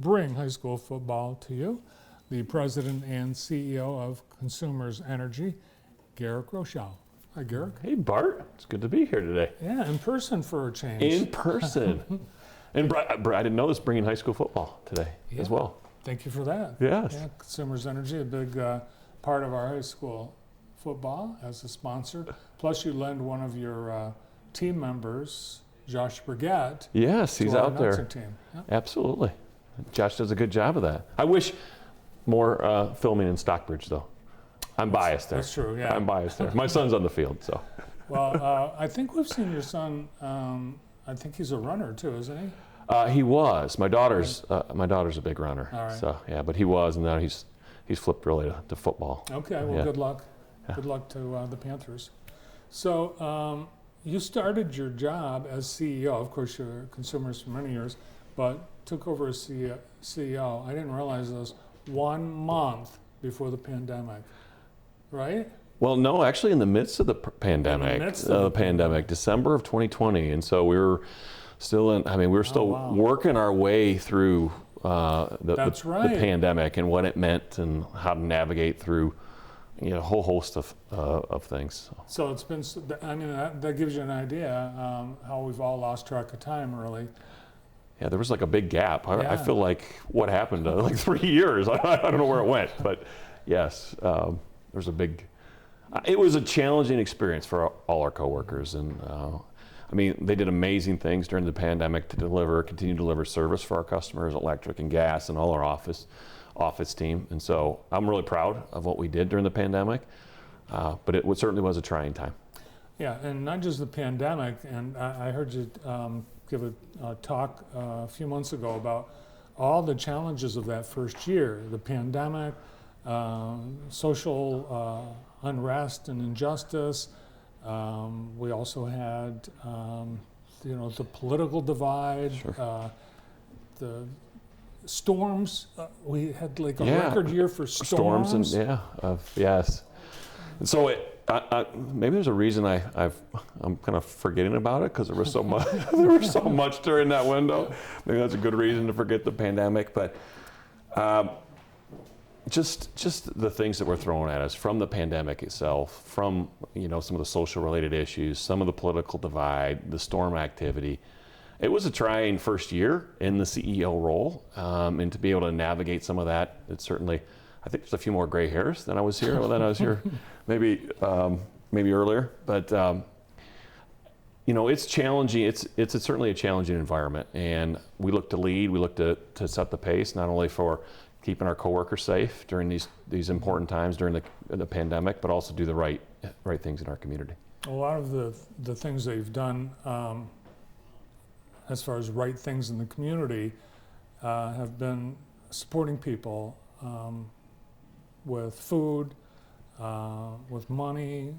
bring high school football to you, the president and CEO of Consumers Energy, Garrick Rochow. Hi, Garrick. Hey, Bart. It's good to be here today. Yeah, in person for a change. In person. And I didn't know this, bringing high school football today as well. Thank you for that. Yes. Yeah, Consumers Energy, a big part of our high school football as a sponsor. Plus, you lend one of your team members, Josh Brigette. Yes, he's out there. Team. Yep. Absolutely. Josh does a good job of that. I wish more filming in Stockbridge, though. I'm biased there. That's true, yeah. I'm biased there. My son's on the field, so. Well, I think we've seen your son. I think he's a runner too, isn't he? He was. My daughter's a big runner. All right. So yeah, but he was, and now he's flipped really to football. Okay. Well, good luck. Yeah. Good luck to the Panthers. So you started your job as CEO. Of course, you're consumers for many years, but took over as CEO. I didn't realize this 1 month before the pandemic, right? Well, no, actually in the midst of the pandemic, December of 2020. And so we were still working our way through the pandemic and what it meant and how to navigate through, a whole host of things. So it's been, that gives you an idea how we've all lost track of time, really. Yeah, there was like a big gap. I feel like what happened to like 3 years. I don't know where it went, but yes, there's a big. It was a challenging experience for all our coworkers, and they did amazing things during the pandemic to continue to deliver service for our customers, electric and gas, and all our office team. And so I'm really proud of what we did during the pandemic, but it certainly was a trying time. Yeah, and not just the pandemic. And I heard you give a talk a few months ago about all the challenges of that first year: the pandemic, social unrest and injustice. We also had, the political divide, sure. The storms. We had like a record year for storms. Yes. And so maybe there's a reason I'm kind of forgetting about it because there was so much. There was so much during that window. Maybe that's a good reason to forget the pandemic, but. Just the things that were thrown at us from the pandemic itself, from some of the social related issues, some of the political divide, the storm activity. It was a trying first year in the CEO role, and to be able to navigate some of that, it certainly, I think there's a few more gray hairs than I was here maybe earlier, but it's challenging. It's certainly a challenging environment, and we look to lead. We look to set the pace, not only for keeping our coworkers safe during these important times during the pandemic, but also do the right things in our community. A lot of the things that you've done as far as right things in the community have been supporting people with food, with money,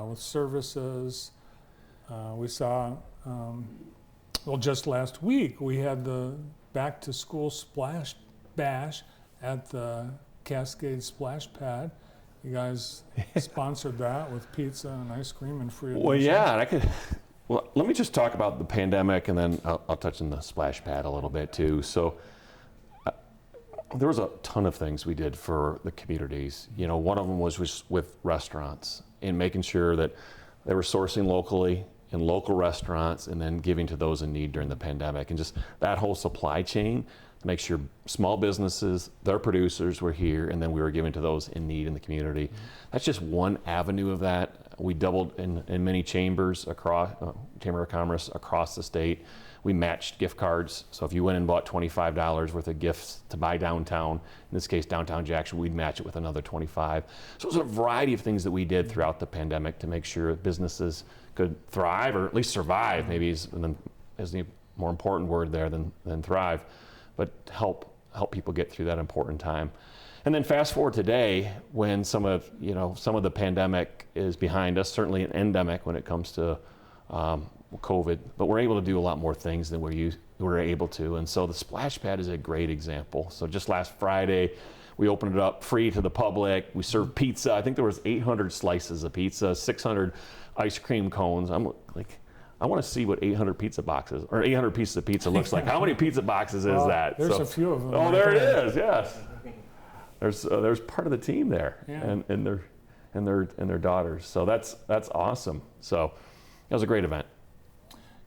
with services. We saw, just last week we had the Back to School Splash Bash at the Cascade Splash Pad. You guys sponsored that with pizza and ice cream and free admission. Well, yeah, and let me just talk about the pandemic, and then I'll touch on the splash pad a little bit too. So there was a ton of things we did for the communities. One of them was with restaurants and making sure that they were sourcing locally in local restaurants and then giving to those in need during the pandemic, and just that whole supply chain. Make sure small businesses, their producers were here, and then we were giving to those in need in the community. Mm-hmm. That's just one avenue of that. We doubled in many chambers across, Chamber of Commerce across the state. We matched gift cards. So if you went and bought $25 worth of gifts to buy downtown, in this case, downtown Jackson, we'd match it with another 25. So it was a variety of things that we did throughout the pandemic to make sure businesses could thrive, or at least survive, maybe is the more important word there than thrive. But help people get through that important time. And then fast forward today, when some of the pandemic is behind us, certainly an endemic when it comes to COVID, but we're able to do a lot more things than we were able to. And so the splash pad is a great example. So just last Friday, we opened it up free to the public. We served pizza. I think there was 800 slices of pizza, 600 ice cream cones. I'm like, I want to see what 800 pizza boxes or 800 pieces of pizza looks like. How many pizza boxes is that? There's a few of them. Oh, right there it is. Yes. There's part of the team there, Yeah. and their daughters. So that's awesome. So that was a great event.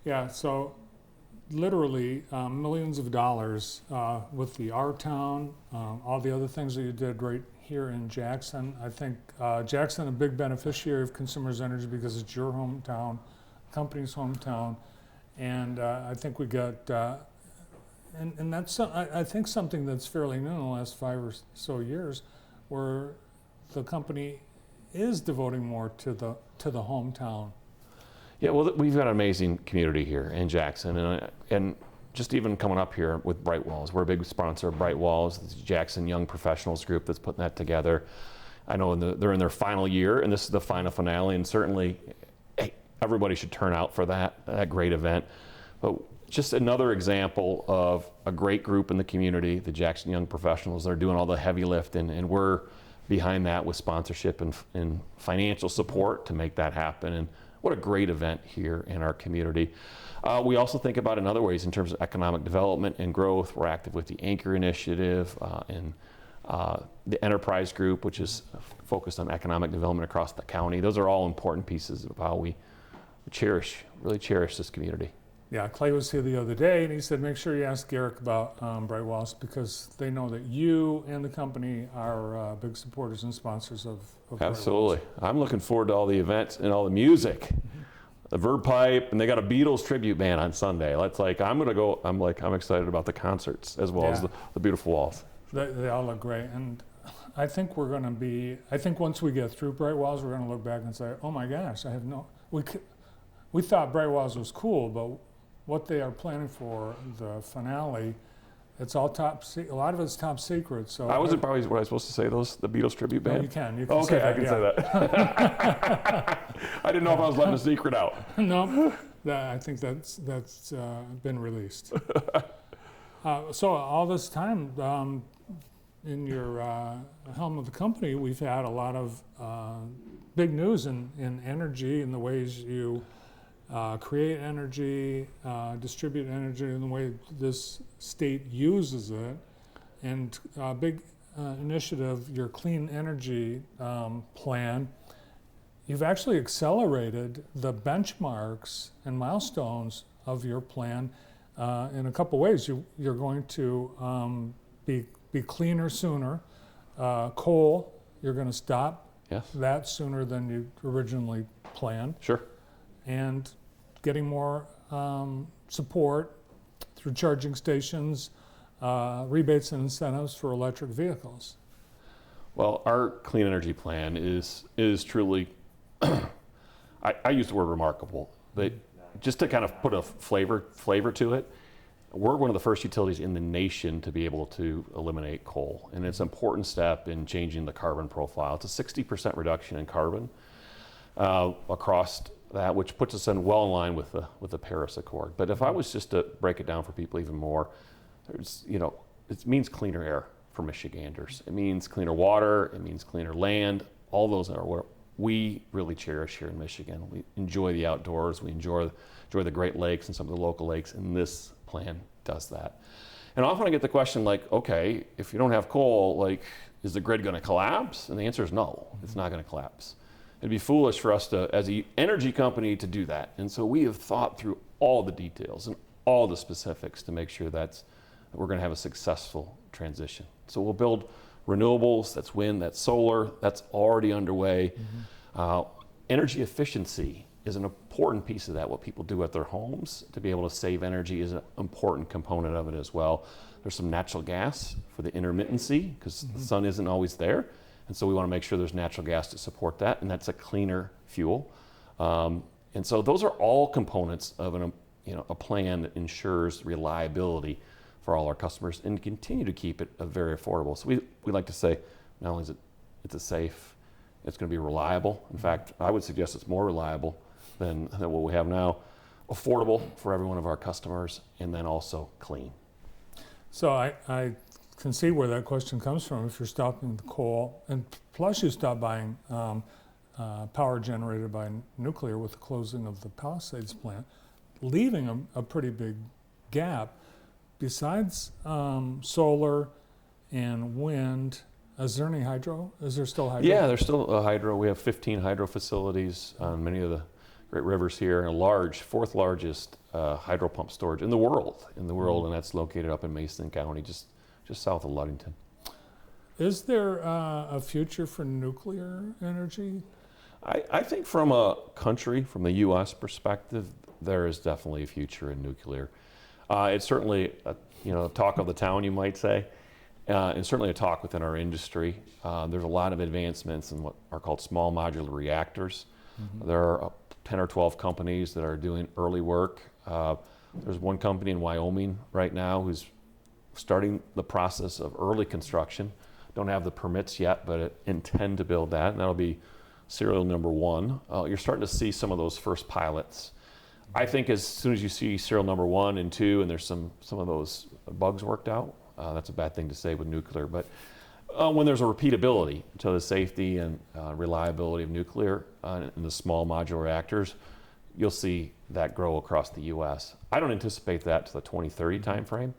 Yeah, so literally millions of dollars with the Our Town, all the other things that you did right here in Jackson. I think Jackson a big beneficiary of Consumers Energy because it's your hometown, company's hometown, and I think we got, and that's I think something that's fairly new in the last 5 or so years, where the company is devoting more to the hometown. Yeah, well, we've got an amazing community here in Jackson, and just even coming up here with Bright Walls. We're a big sponsor of Bright Walls, the Jackson Young Professionals Group that's putting that together. I know they're in their final year, and this is the final finale, and certainly everybody should turn out for that great event. But just another example of a great group in the community, the Jackson Young Professionals. They're doing all the heavy lifting, and we're behind that with sponsorship and financial support to make that happen. And what a great event here in our community. We also think about in other ways in terms of economic development and growth. We're active with the Anchor Initiative and the Enterprise Group, which is focused on economic development across the county. Those are all important pieces of how we really cherish this community. Yeah, Clay was here the other day, and he said, make sure you ask Garrick about Bright Walls because they know that you and the company are big supporters and sponsors of Absolutely. Bright Walls. I'm looking forward to all the events and all the music. The Verb Pipe, and they got a Beatles tribute band on Sunday. I'm gonna go. I'm excited about the concerts as well as the beautiful walls. They all look great, and I think we're gonna be. I think once we get through Bright Walls, we're gonna look back and say, oh my gosh, we thought Bright Walls was cool, but what they are planning for the finale, it's all a lot of it's top secret. So I wasn't probably what I was supposed to say. The Beatles tribute band. No, you can. Okay, say that, I can say that. I didn't know if I was letting a secret out. No, I think that's been released. So all this time in your helm of the company, we've had a lot of big news in energy and the ways you create energy, distribute energy, and the way this state uses it. And a big initiative, your clean energy plan. You've actually accelerated the benchmarks and milestones of your plan in a couple ways. You're going to be cleaner sooner. Coal, you're going to stop that sooner than you originally planned. Sure. And getting more support through charging stations, rebates and incentives for electric vehicles. Well, our clean energy plan is truly, I use the word remarkable, but just to kind of put a flavor to it, we're one of the first utilities in the nation to be able to eliminate coal. And it's an important step in changing the carbon profile. It's a 60% reduction in carbon across that, which puts us well in line with the Paris Accord. But if I was just to break it down for people even more, it means cleaner air for Michiganders. It means cleaner water. It means cleaner land. All those are what we really cherish here in Michigan. We enjoy the outdoors. We enjoy the Great Lakes and some of the local lakes, and this plan does that. And often I get the question okay, if you don't have coal, is the grid going to collapse? And the answer is no, it's not going to collapse. It'd be foolish for us to, as an energy company, to do that. And so we have thought through all the details and all the specifics to make sure that we're going to have a successful transition. So we'll build renewables, that's wind, that's solar, that's already underway. Energy efficiency is an important piece of that. What people do at their homes to be able to save energy is an important component of it as well. There's some natural gas for the intermittency because the sun isn't always there. And so we want to make sure there's natural gas to support that, and that's a cleaner fuel. And so those are all components of a plan that ensures reliability for all our customers and continue to keep it very affordable. So we like to say, not only is it's safe, it's going to be reliable. In fact, I would suggest it's more reliable than what we have now. Affordable for every one of our customers, and then also clean. So I can see where that question comes from. If you're stopping the coal, and plus you stop buying power generated by nuclear with the closing of the Palisades plant, leaving a pretty big gap. Besides solar and wind, is there any hydro? Is there still hydro? Yeah, there's still a hydro. We have 15 hydro facilities on many of the great rivers here, and a large, fourth largest hydro pump storage in the world, and that's located up in Mason County, just south of Ludington. Is there a future for nuclear energy? I think from a country, from the U.S. perspective, there is definitely a future in nuclear. It's certainly talk of the town, you might say, and certainly a talk within our industry. There's a lot of advancements in what are called small modular reactors. Mm-hmm. There are 10 or 12 companies that are doing early work. There's one company in Wyoming right now who's starting the process of early construction. Don't have the permits yet, but intend to build that, and that'll be serial number 1. You're starting to see some of those first pilots. I think as soon as you see serial number 1 and 2, and there's some of those bugs worked out, that's a bad thing to say with nuclear, but when there's a repeatability to the safety and reliability of nuclear in the small modular reactors, you'll see that grow across the U.S. I don't anticipate that to the 2030 timeframe,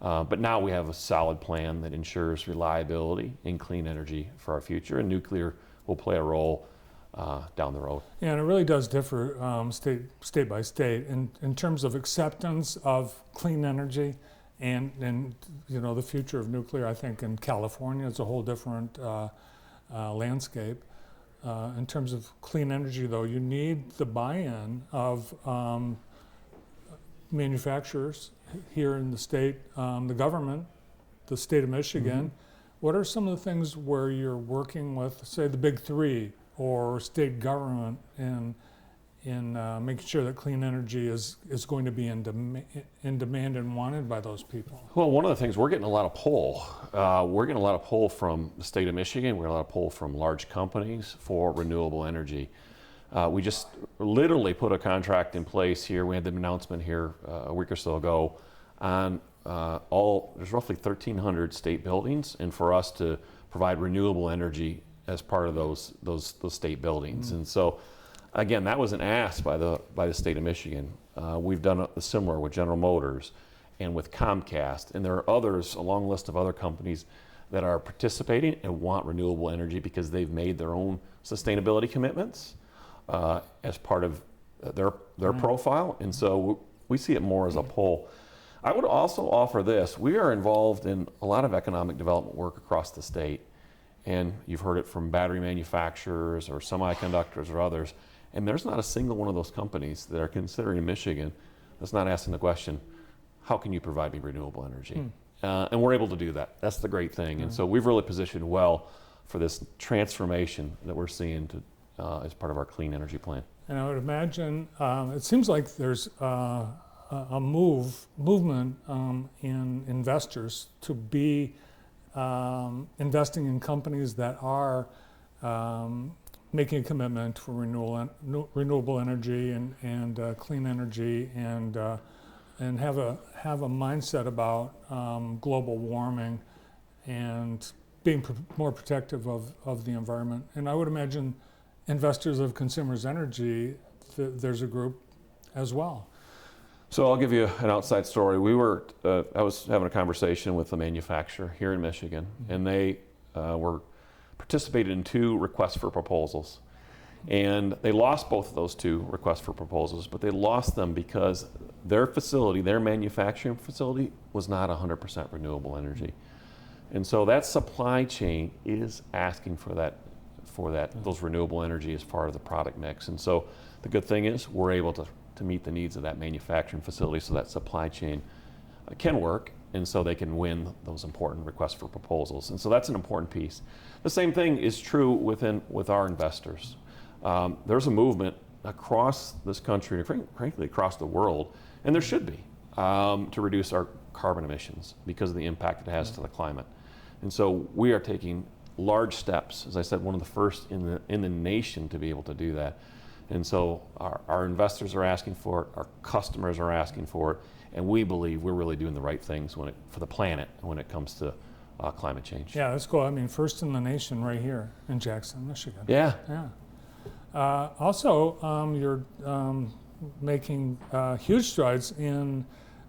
but now we have a solid plan that ensures reliability and clean energy for our future, and nuclear will play a role down the road. Yeah, and it really does differ state by state in terms of acceptance of clean energy, and the future of nuclear. I think in California it's a whole different landscape. In terms of clean energy, though, you need the buy-in of manufacturers here in the state, the government, the state of Michigan. Mm-hmm. What are some of the things where you're working with, say, the big three or state government in making sure that clean energy is going to be in demand and wanted by those people? Well, one of the things, we're getting a lot of pull. We're getting a lot of pull from the state of Michigan. We're getting a lot of pull from large companies for renewable energy. We just literally put a contract in place here. We had the announcement here a week or so ago on there's roughly 1,300 state buildings, and for us to provide renewable energy as part of those state buildings. And so, again, that was an ask by the state of Michigan. We've done a similar with General Motors and with Comcast, and there are others, a long list of other companies that are participating and want renewable energy because they've made their own sustainability commitments as part of their profile, and so we see it more as a pull. I would also offer this. We are involved in a lot of economic development work across the state, and you've heard it from battery manufacturers or semiconductors or others, and there's not a single one of those companies that are considering Michigan that's not asking the question, how can you provide me renewable energy? And we're able to do that. That's the great thing. And so we've really positioned well for this transformation that we're seeing as part of our clean energy plan. And I would imagine, it seems like there's a movement in investors to be investing in companies that are making a commitment for renewable energy and clean energy, and have a mindset about global warming and being more protective of the environment. And I would imagine investors of Consumers Energy, there's a group as well. So I'll give you an outside story. I was having a conversation with a manufacturer here in Michigan, and they were participated in 2 requests for proposals. And they lost both of those 2 requests for proposals, but they lost them because their facility, their manufacturing facility, was not 100% renewable energy. And so that supply chain is asking for those renewable energy as part of the product mix. And so the good thing is we're able to meet the needs of that manufacturing facility, so that supply chain can work, and so they can win those important requests for proposals. And so that's an important piece. The same thing is true with our investors. There's a movement across this country, frankly across the world, and there should be, to reduce our carbon emissions because of the impact it has to the climate. And so we are taking large steps, as I said, one of the first in the nation to be able to do that. And so our investors are asking for it, our customers are asking for it, and we believe we're really doing the right things for the planet when it comes to climate change. Yeah, that's cool. I mean, first in the nation right here in Jackson, Michigan. Yeah. Also, you're making huge strides in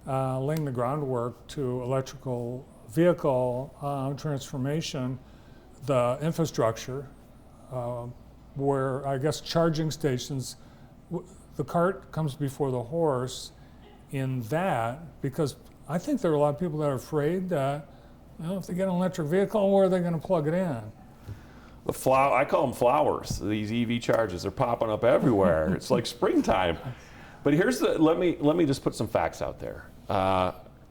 laying the groundwork to electrical vehicle transformation, the infrastructure, where I guess charging stations, the cart comes before the horse in that, because I think there are a lot of people that are afraid that, if they get an electric vehicle, where are they going to plug it in? I call them flowers. These EV chargers are popping up everywhere. It's like springtime. But let me just put some facts out there.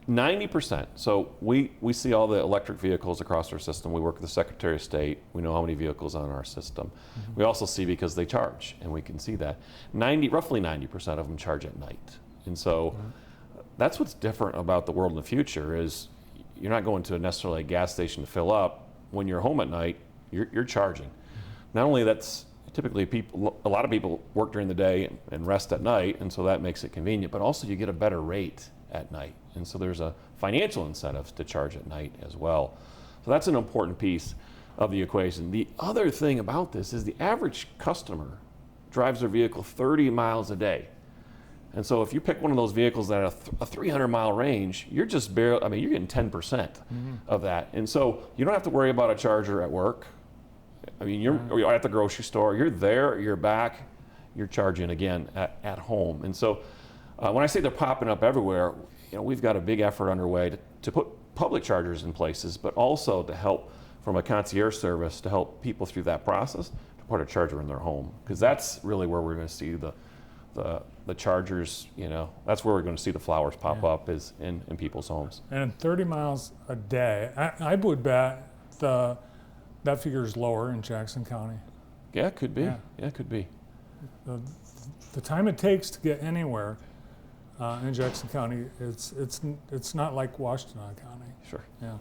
90%. So we see all the electric vehicles across our system. We work with the Secretary of State. We know how many vehicles on our system. We also see because they charge, and we can see that. Roughly 90% of them charge at night. And so that's what's different about the world in the future is you're not going to necessarily a gas station to fill up. When you're home at night, you're charging. Not only that's typically a lot of people work during the day and rest at night, and so that makes it convenient, but also you get a better rate at night. And so there's a financial incentive to charge at night as well. So that's an important piece of the equation. The other thing about this is the average customer drives their vehicle 30 miles a day. And so if you pick one of those vehicles that have a 300-mile range, you're just barely, you're getting 10% of that. And so you don't have to worry about a charger at work. You're at the grocery store, you're there, you're back, you're charging again at home. And so when I say they're popping up everywhere, we've got a big effort underway to put public chargers in places, but also to help from a concierge service to help people through that process to put a charger in their home. Because that's really where we're going to see the chargers, that's where we're going to see the flowers pop up is in people's homes. And 30 miles a day, I would bet that figure is lower in Jackson County. Yeah, it could be. Yeah, it could be. The time it takes to get anywhere in Jackson County, it's not like Washtenaw County. Sure. Yeah.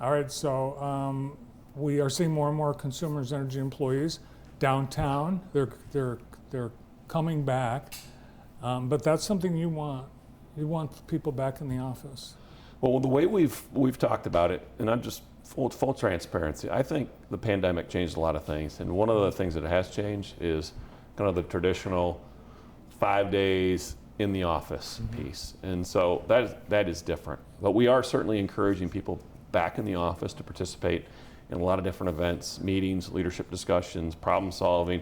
All right. So we are seeing more and more Consumers Energy employees downtown. They're coming back, but that's something you want. You want people back in the office. Well, the way we've talked about it, and I'm just full transparency, I think the pandemic changed a lot of things, and one of the things that it has changed is kind of the traditional 5 days in the office piece, and so that is different. But we are certainly encouraging people back in the office to participate in a lot of different events, meetings, leadership discussions, problem solving.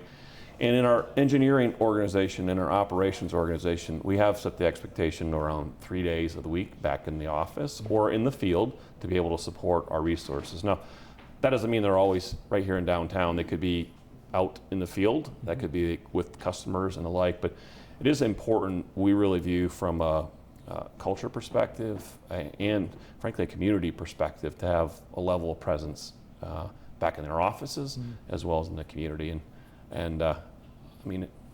And in our engineering organization, in our operations organization, we have set the expectation around 3 days of the week back in the office or in the field to be able to support our resources. Now, that doesn't mean they're always right here in downtown. They could be out in the field. That could be with customers and the like. But it is important, we really view from a culture perspective and frankly a community perspective to have a level of presence back in their offices as well as in the community. And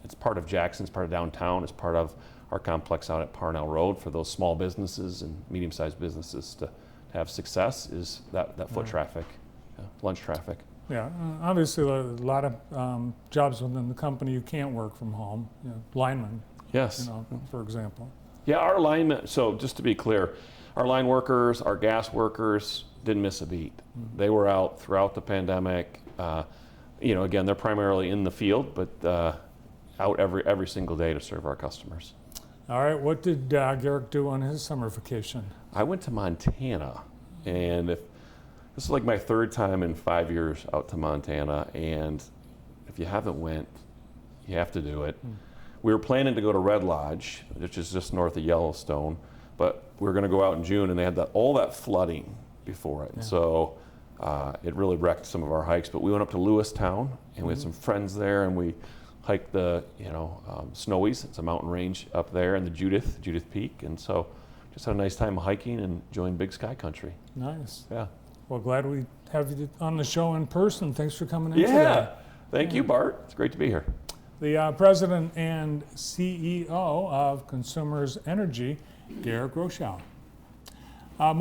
it's part of Jackson, it's part of downtown, it's part of our complex out at Parnell Road for those small businesses and medium-sized businesses to have success is that foot traffic, lunch traffic. Yeah, obviously a lot of jobs within the company you can't work from home, linemen. Yes. For example. Yeah, our linemen, so just to be clear, our line workers, our gas workers didn't miss a beat. They were out throughout the pandemic. Again, they're primarily in the field, but out every single day to serve our customers. All right, what did Garrick do on his summer vacation? I went to Montana, and this is like my third time in 5 years out to Montana, and if you haven't went, you have to do it. We were planning to go to Red Lodge, which is just north of Yellowstone, but we were going to go out in June, and they had all that flooding before it. Yeah. So it really wrecked some of our hikes, but we went up to Lewistown, and we had some friends there, and we hiked the Snowies. It's a mountain range up there, and the Judith Peak, and so just had a nice time hiking and enjoying Big Sky Country. Nice. Yeah. Well, glad we have you on the show in person. Thanks for coming in today. Yeah. Thank you, Bart. It's great to be here. The President and CEO of Consumers Energy, Garrick Rochow.